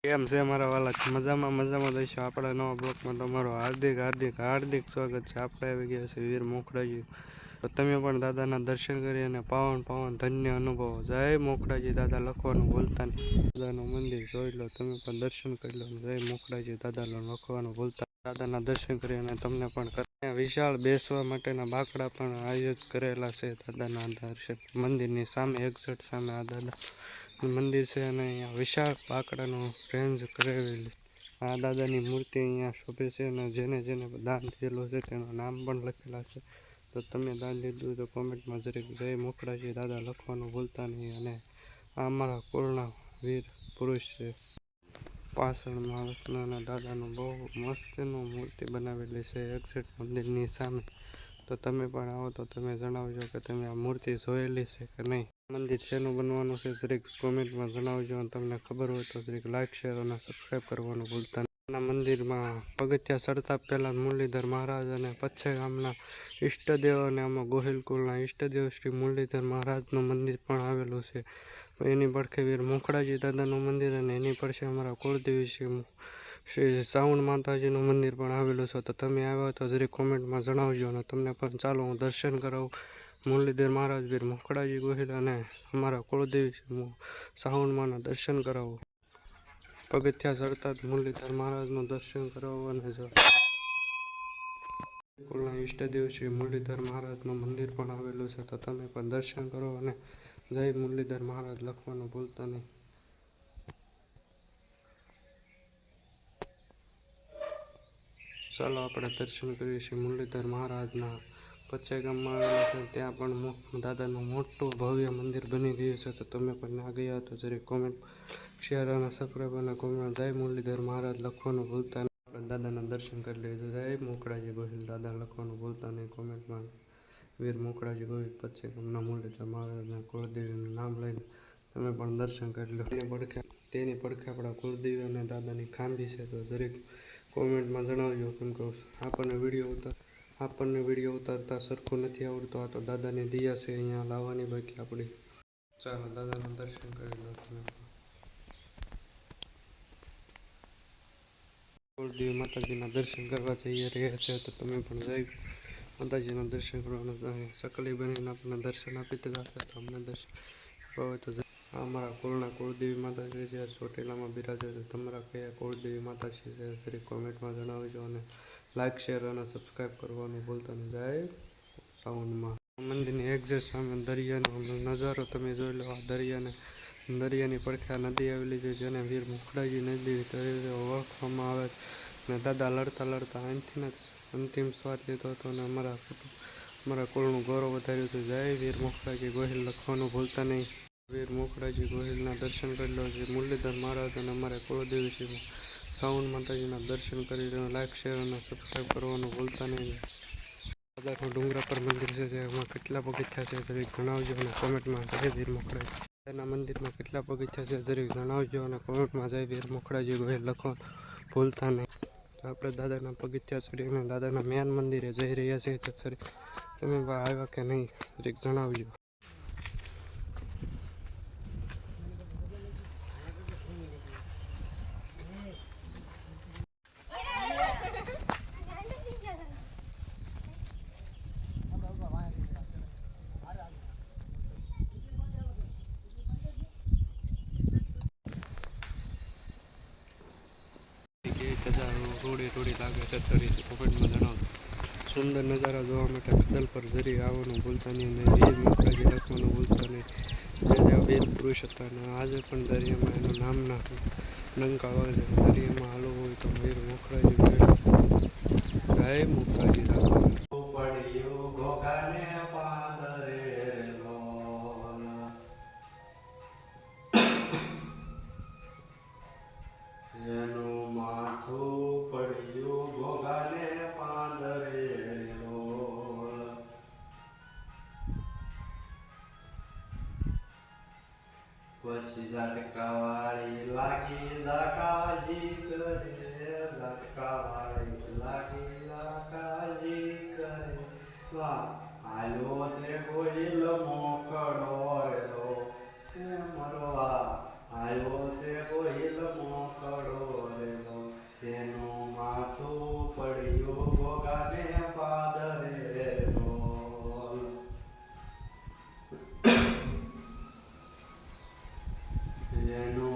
કેમ છે મારા વાલા? મજામાં દઈશું. આપણા નવા બ્લોકમાં તમારું હાર્દિક સ્વાગત છે. આપણે આવી ગયા છે વીર મોખરાજી. તો તમે પણ દાદાના દર્શન કરી અને પાવન ધન્ય અનુભવો. જય મોખરાજી દાદા લખવાનું ભૂલતા નહીં. દાદાનું મંદિર જોઈ લો, તમે પણ દર્શન કરી લો. જય મોખરાજી દાદા લખવાનું ભૂલતા. દાદાના દર્શન કરી અને તમને પણ વિશાળ બેસવા માટેના બાકડા પણ આયોજિત કરેલા છે. દાદાના દર્શન મંદિરની સામે એક્ઝેક્ટ સામે આ દાદા મંદિર છે અને અહીંયા વિશાળ બાકડાનું રેન્જ કરેલી. આ દાદાની મૂર્તિ અહીંયા શોભે છે અને જેને દાન દીધેલું છે તેનું નામ પણ લખેલા છે. તો તમે દાન દીધું તો કોમેન્ટમાં જરીક જય મોખરાજી દાદા લખવાનું ભૂલતા નહીં. અને આ અમારા કુળના વીર પુરુષ છે. પાછળમાં વિષ્ણુના દાદાનું બહુ મસ્તનું મૂર્તિ બનાવેલી છે એક્ઝેક્ટ મંદિરની સામે. તો તમે પણ આવો તો તમે જણાવજો કે તમે આ મૂર્તિ જોયેલી છે કે નહીં. મંદિર શેનું બનવાનું છે જરીક કોમેન્ટમાં જણાવજો. અને તમને ખબર હોય તો જરીક લાઈક શેર અને સબસ્ક્રાઈબ કરવાનું ભૂલતા નહીં. આ મંદિરમાં પગથિયા ચડતા પહેલા મુરલીધર મહારાજ અને પચ્છે ગામના ઈષ્ટદેવ અને આમાં ગોહિલ કુળના ઈષ્ટદેવ શ્રી મુરલીધર મહારાજનું મંદિર પણ આવેલું છે. એની પડખે વીર મોખરાજી દાદાનું મંદિર અને એની પડખે અમારા કુળદેવી શ્રી સાવણ માતાજીનું મંદિર પણ આવેલું છે. તો તમે આવ્યા તો જરીક કોમેન્ટમાં જણાવજો. અને તમને પણ ચાલો હું દર્શન કરાવું મુરલીધર મહારાજ વીર મોખરાજી ગોહિલ અને અમારા કુળદેવી સાવણમાના દર્શન કરાવો. પગથિયા ચડતા જ મુરલીધર મહારાજનું દર્શન કરાવો. અને કુળના ઈષ્ટદેવ શ્રી મુરલીધર મહારાજનું મંદિર પણ આવેલું છે. તો તમે પણ દર્શન કરો અને જય મુરલીધર મહારાજ લખવાનું ભૂલતા નહીં. ચાલો આપણે દર્શન કરીએ છીએ મુરલીધર મહારાજના. પચ્છે ગામમાં આવેલા છે ત્યાં પણ દાદાનું મોટું ભવ્ય મંદિર બની ગયું છે. તો તમે પણ ના ગયા તો જરીક કોમેન્ટ શેર અને સબસ્ક્રાઈબ અને કોમેન્ટ જય મુરલીધર મહારાજ લખવાનું ભૂલતા નહીં. આપણે દાદાના દર્શન કરી લીધું. જય મોખરાજી ગોહિલ દાદા લખવાનું ભૂલતા નહીં. કોમેન્ટમાં વીર મોખરાજી ગોહિલ પચ્છે ગામના મુરલીધર મહારાજના કુળદેવીનું નામ લઈને તમે પણ દર્શન કરી લો. તેની પડખે આપણા કુળદેવી અને દાદાની ખાંભી છે. તો દરેક કોમેન્ટમાં જણાવજો. કેમ કે આપણને વિડીયો ઉતારતા સરખું નથી આવડતું. આ તો દાદાની દિયા છે અહીંયા લાવવાની બાકી આપણી. ચાલો દાદાના દર્શન કરી લો તમે. કુળદેવી માતાજીના દર્શન કરવા જઈ રહ્યા છે. તો તમે પણ જઈ માતાજીના દર્શન કરવાનું. સકલી બનીને આપણને દર્શન આપી દીધા છે. તો અમને દર્શન હોય તો અમારા કુળના કુળદેવી માતાજી જે ચોટીલામાં બિરાજે છે. તમારા કયા કુળદેવી માતાજી છે જરી કોમેન્ટમાં જણાવજો. અને લાઈક શેર અને સબસ્ક્રાઈબ કરવાનું ભૂલતા નહીં. જય સાઉન્ડમાં મંદિરની એક્ઝેક્ટ સામે દરિયાનો નજારો તમે જોઈ લો. આ દરિયાની પડખે નદી આવેલી છે જેને વીર મોખરાજી નદી તરીકે ઓળખવામાં આવે છે. અને દાદા લડતા અહીંથી અંતિમ સ્વાદ લીધો હતો અને અમારા કુળનું ગૌરવ વધાર્યું હતું. જય વીર મોખરાજી ગોહિલ લખવાનું ભૂલતા નહીં. વીર મોખરાજી ગોહિલના દર્શન કરી લો. જે મુરલીધર મહારાજ અને અમારા કુળદેવી શ્રી સાવણ માતાજીના દર્શન કરી લો. લાઈક શેર અને સબસ્ક્રાઈબ કરવાનું ભૂલતા નહીં. દાદાનું ડુંગરા પર મંદિર છે જેમાં કેટલા પગથિયા છે જરીક જણાવજો. અને કોમેન્ટમાં જય વીર મોખરાજી દાદાના મંદિરમાં કેટલા પગથિયા છે જરીક જણાવજો. અને કોમેન્ટમાં જય વીર મોખરાજી ગોહિલ લખવાનું ભૂલતા નહીં. તો આપણે દાદાના પગથિયા ચડીને દાદાના મેન મંદિરે જઈ રહ્યા છીએ. તો તમે આવ્યા કે નહીં જરીક જણાવજો. રોડી લાગે છે તરીકે કોમેન્ટમાં જણાવો. સુંદર નજારા જોવા માટે કદલ પર જરી આવવાનું ભૂલતા નહીં. અને વીર મોખરાજી લખવાનું ભૂલતા નહીં. જે વીર પુરુષ હતા અને આજે પણ દરિયામાં એનું નામના ડંકા વાગે છે. દરિયામાં હાલવું હોય તો વીર મોખરાજી જય મોખરાજી રાખવાનું. પછી ઝટકાવાળી લાગી ઝાકાજી કરે. ઝટકાવાળી લાગી ઝાકાજી કરે. આલ્યો છે ગોહિલ મોખડો રે લો. મરવા આલ્યો છે ગોહિલ મોખડો એનું